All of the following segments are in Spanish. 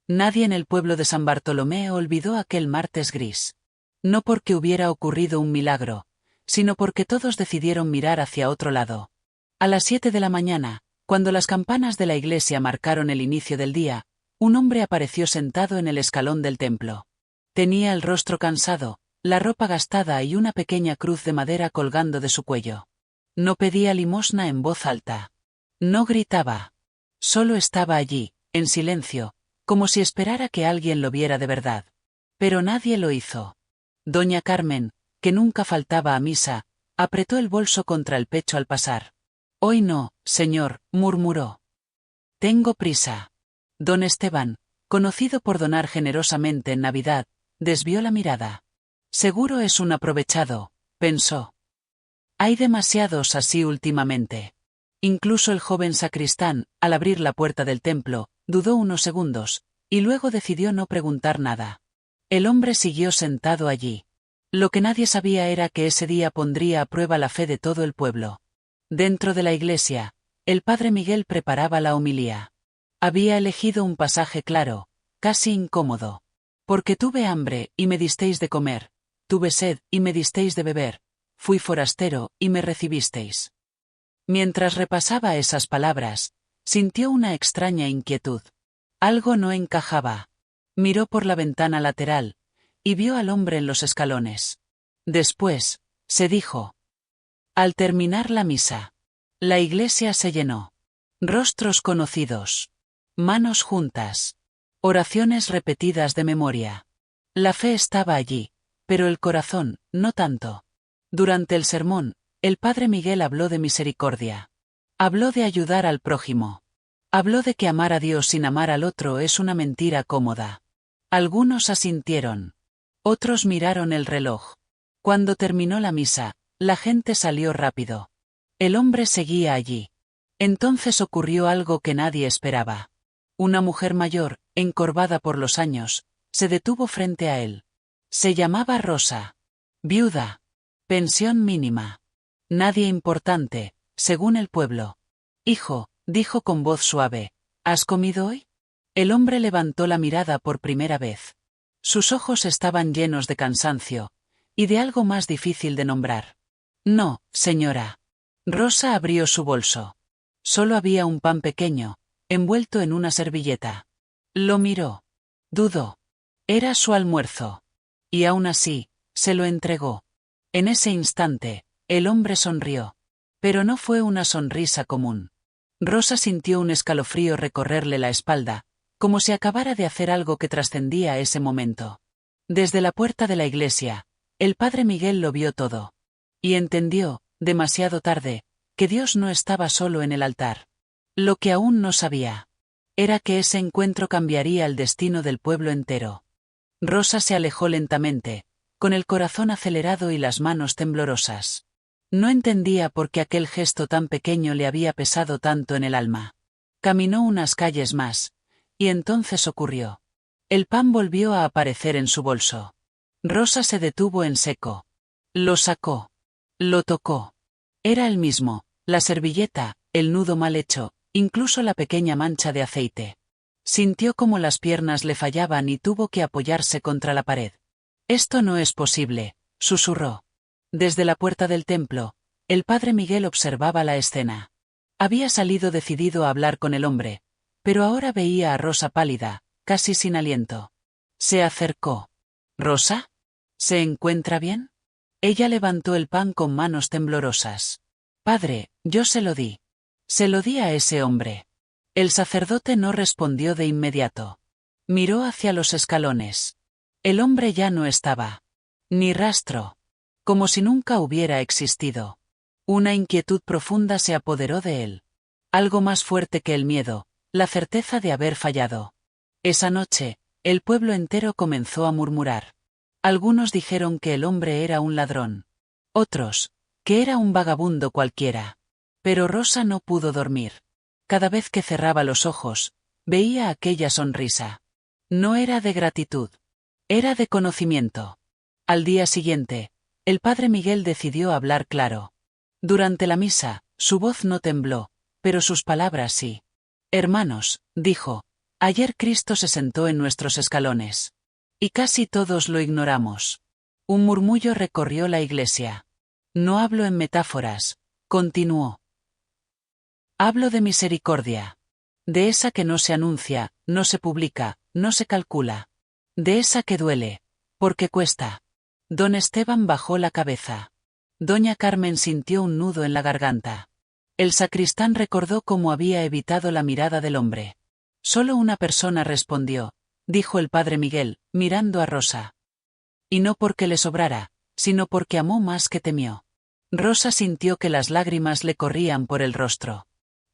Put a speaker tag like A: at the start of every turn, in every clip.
A: Nadie en el pueblo de San Bartolomé olvidó aquel martes gris. No porque hubiera ocurrido un milagro, sino porque todos decidieron mirar hacia otro lado. A las 7 de la mañana, cuando las campanas de la iglesia marcaron el inicio del día, un hombre apareció sentado en el escalón del templo. Tenía el rostro cansado, la ropa gastada y una pequeña cruz de madera colgando de su cuello. No pedía limosna en voz alta. No gritaba. Solo estaba allí, en silencio, como si esperara que alguien lo viera de verdad. Pero nadie lo hizo. Doña Carmen, que nunca faltaba a misa, apretó el bolso contra el pecho al pasar. «Hoy no, señor», murmuró. «Tengo prisa». Don Esteban, conocido por donar generosamente en Navidad, desvió la mirada. «Seguro es un aprovechado», pensó. «Hay demasiados así últimamente». Incluso el joven sacristán, al abrir la puerta del templo, dudó unos segundos, y luego decidió no preguntar nada. El hombre siguió sentado allí. Lo que nadie sabía era que ese día pondría a prueba la fe de todo el pueblo. Dentro de la iglesia, el padre Miguel preparaba la homilía. Había elegido un pasaje claro, casi incómodo. «Porque tuve hambre, y me disteis de comer, tuve sed, y me disteis de beber, fui forastero, y me recibisteis». Mientras repasaba esas palabras, sintió una extraña inquietud. Algo no encajaba. Miró por la ventana lateral, y vio al hombre en los escalones. Después, se dijo. Al terminar la misa, la iglesia se llenó. Rostros conocidos. Manos juntas. Oraciones repetidas de memoria. La fe estaba allí, pero el corazón, no tanto. Durante el sermón, el padre Miguel habló de misericordia. Habló de ayudar al prójimo. Habló de que amar a Dios sin amar al otro es una mentira cómoda. Algunos asintieron. Otros miraron el reloj. Cuando terminó la misa, la gente salió rápido. El hombre seguía allí. Entonces ocurrió algo que nadie esperaba. Una mujer mayor, encorvada por los años, se detuvo frente a él. Se llamaba Rosa. Viuda. Pensión mínima. Nadie importante, según el pueblo. Hijo, dijo con voz suave, ¿has comido hoy? El hombre levantó la mirada por primera vez. Sus ojos estaban llenos de cansancio, y de algo más difícil de nombrar. No, señora. Rosa abrió su bolso. Solo había un pan pequeño, envuelto en una servilleta. Lo miró. Dudó. Era su almuerzo. Y aún así, se lo entregó. En ese instante, el hombre sonrió. Pero no fue una sonrisa común. Rosa sintió un escalofrío recorrerle la espalda, como si acabara de hacer algo que trascendía ese momento. Desde la puerta de la iglesia, el padre Miguel lo vio todo. Y entendió, demasiado tarde, que Dios no estaba solo en el altar. Lo que aún no sabía era que ese encuentro cambiaría el destino del pueblo entero. Rosa se alejó lentamente, con el corazón acelerado y las manos temblorosas. No entendía por qué aquel gesto tan pequeño le había pesado tanto en el alma. Caminó unas calles más, y entonces ocurrió. El pan volvió a aparecer en su bolso. Rosa se detuvo en seco. Lo sacó. Lo tocó. Era el mismo, la servilleta, el nudo mal hecho, incluso la pequeña mancha de aceite. Sintió como las piernas le fallaban y tuvo que apoyarse contra la pared. «Esto no es posible», susurró. Desde la puerta del templo, el padre Miguel observaba la escena. Había salido decidido a hablar con el hombre, pero ahora veía a Rosa pálida, casi sin aliento. Se acercó. «¿Rosa? ¿Se encuentra bien?» Ella levantó el pan con manos temblorosas. «Padre, yo se lo di. Se lo di a ese hombre». El sacerdote no respondió de inmediato. Miró hacia los escalones. El hombre ya no estaba. Ni rastro. Como si nunca hubiera existido. Una inquietud profunda se apoderó de él. Algo más fuerte que el miedo, la certeza de haber fallado. Esa noche, el pueblo entero comenzó a murmurar. Algunos dijeron que el hombre era un ladrón. Otros, que era un vagabundo cualquiera. Pero Rosa no pudo dormir. Cada vez que cerraba los ojos, veía aquella sonrisa. No era de gratitud. Era de conocimiento. Al día siguiente, el padre Miguel decidió hablar claro. Durante la misa, su voz no tembló, pero sus palabras sí. «Hermanos», dijo, Ayer Cristo se sentó en nuestros escalones. Y casi todos lo ignoramos. Un murmullo recorrió la iglesia. No hablo en metáforas, continuó. Hablo de misericordia. De esa que no se anuncia, no se publica, no se calcula. De esa que duele, porque cuesta. Don Esteban bajó la cabeza. Doña Carmen sintió un nudo en la garganta. El sacristán recordó cómo había evitado la mirada del hombre. Solo una persona respondió, dijo el padre Miguel, mirando a Rosa. Y no porque le sobrara, sino porque amó más que temió. Rosa sintió que las lágrimas le corrían por el rostro.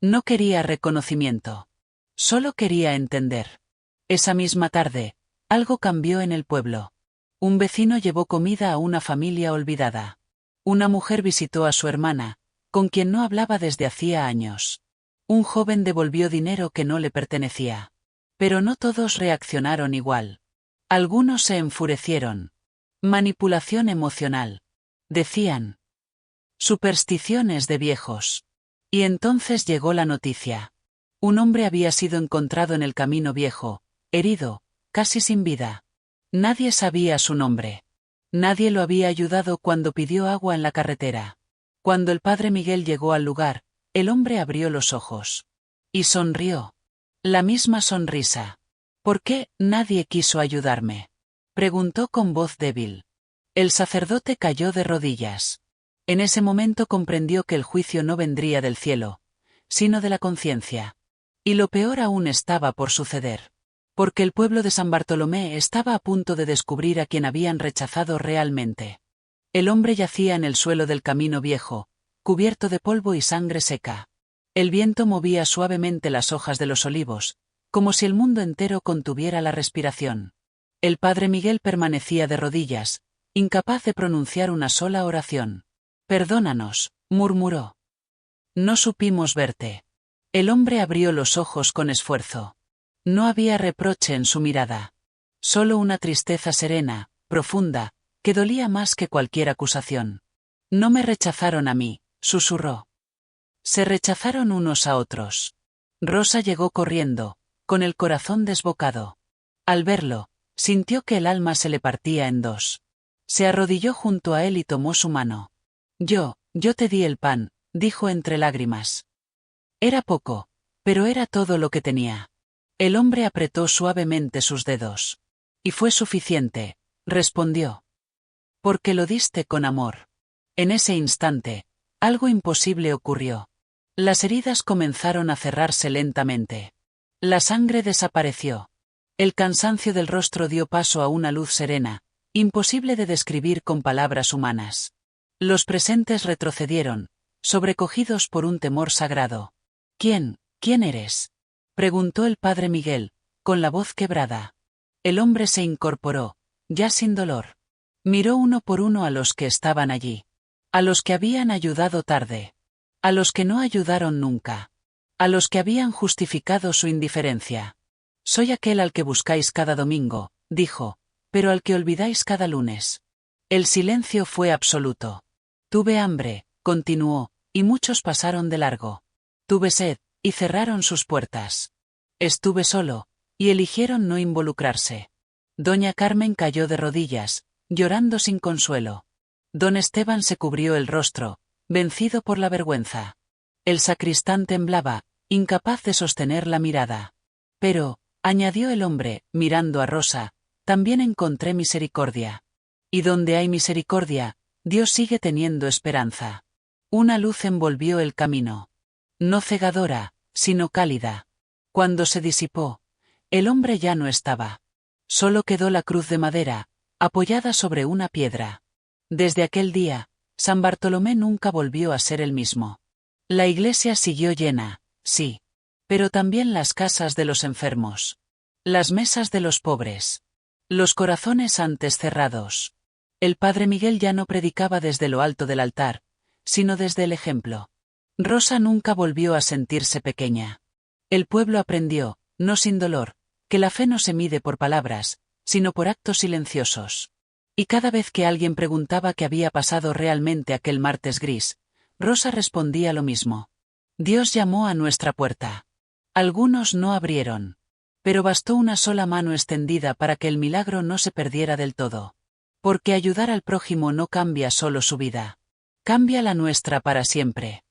A: No quería reconocimiento. Solo quería entender. Esa misma tarde, algo cambió en el pueblo. Un vecino llevó comida a una familia olvidada. Una mujer visitó a su hermana, con quien no hablaba desde hacía años. Un joven devolvió dinero que no le pertenecía. Pero no todos reaccionaron igual. Algunos se enfurecieron. Manipulación emocional. Decían. Supersticiones de viejos. Y entonces llegó la noticia. Un hombre había sido encontrado en el camino viejo, herido, casi sin vida. Nadie sabía su nombre. Nadie lo había ayudado cuando pidió agua en la carretera. Cuando el padre Miguel llegó al lugar, el hombre abrió los ojos. Y sonrió. La misma sonrisa. ¿Por qué nadie quiso ayudarme?, preguntó con voz débil. El sacerdote cayó de rodillas. En ese momento comprendió que el juicio no vendría del cielo, sino de la conciencia. Y lo peor aún estaba por suceder. Porque el pueblo de San Bartolomé estaba a punto de descubrir a quien habían rechazado realmente. El hombre yacía en el suelo del camino viejo, cubierto de polvo y sangre seca. El viento movía suavemente las hojas de los olivos, como si el mundo entero contuviera la respiración. El padre Miguel permanecía de rodillas, incapaz de pronunciar una sola oración. «Perdónanos», murmuró. «No supimos verte». El hombre abrió los ojos con esfuerzo. No había reproche en su mirada. Solo una tristeza serena, profunda, que dolía más que cualquier acusación. «No me rechazaron a mí», susurró. Se rechazaron unos a otros. Rosa llegó corriendo, con el corazón desbocado. Al verlo, sintió que el alma se le partía en dos. Se arrodilló junto a él y tomó su mano. Yo te di el pan», dijo entre lágrimas. Era poco, pero era todo lo que tenía. El hombre apretó suavemente sus dedos. «Y fue suficiente», respondió. «Porque lo diste con amor». En ese instante, algo imposible ocurrió. Las heridas comenzaron a cerrarse lentamente. La sangre desapareció. El cansancio del rostro dio paso a una luz serena, imposible de describir con palabras humanas. Los presentes retrocedieron, sobrecogidos por un temor sagrado. ¿Quién eres?, preguntó el padre Miguel, con la voz quebrada. El hombre se incorporó, ya sin dolor. Miró uno por uno a los que estaban allí. A los que habían ayudado tarde. A los que no ayudaron nunca. A los que habían justificado su indiferencia. «Soy aquel al que buscáis cada domingo», dijo, «pero al que olvidáis cada lunes». El silencio fue absoluto. «Tuve hambre», continuó, «y muchos pasaron de largo. Tuve sed, y cerraron sus puertas. Estuve solo, y eligieron no involucrarse». Doña Carmen cayó de rodillas, llorando sin consuelo. Don Esteban se cubrió el rostro, vencido por la vergüenza. El sacristán temblaba, incapaz de sostener la mirada. «Pero», añadió el hombre, mirando a Rosa, «también encontré misericordia. Y donde hay misericordia, Dios sigue teniendo esperanza». Una luz envolvió el camino. No cegadora, sino cálida. Cuando se disipó, el hombre ya no estaba. Solo quedó la cruz de madera, apoyada sobre una piedra. Desde aquel día, San Bartolomé nunca volvió a ser el mismo. La iglesia siguió llena, sí. Pero también las casas de los enfermos. Las mesas de los pobres. Los corazones antes cerrados. El padre Miguel ya no predicaba desde lo alto del altar, sino desde el ejemplo. Rosa nunca volvió a sentirse pequeña. El pueblo aprendió, no sin dolor, que la fe no se mide por palabras, sino por actos silenciosos. Y cada vez que alguien preguntaba qué había pasado realmente aquel martes gris, Rosa respondía lo mismo. Dios llamó a nuestra puerta. Algunos no abrieron. Pero bastó una sola mano extendida para que el milagro no se perdiera del todo. Porque ayudar al prójimo no cambia solo su vida. Cambia la nuestra para siempre.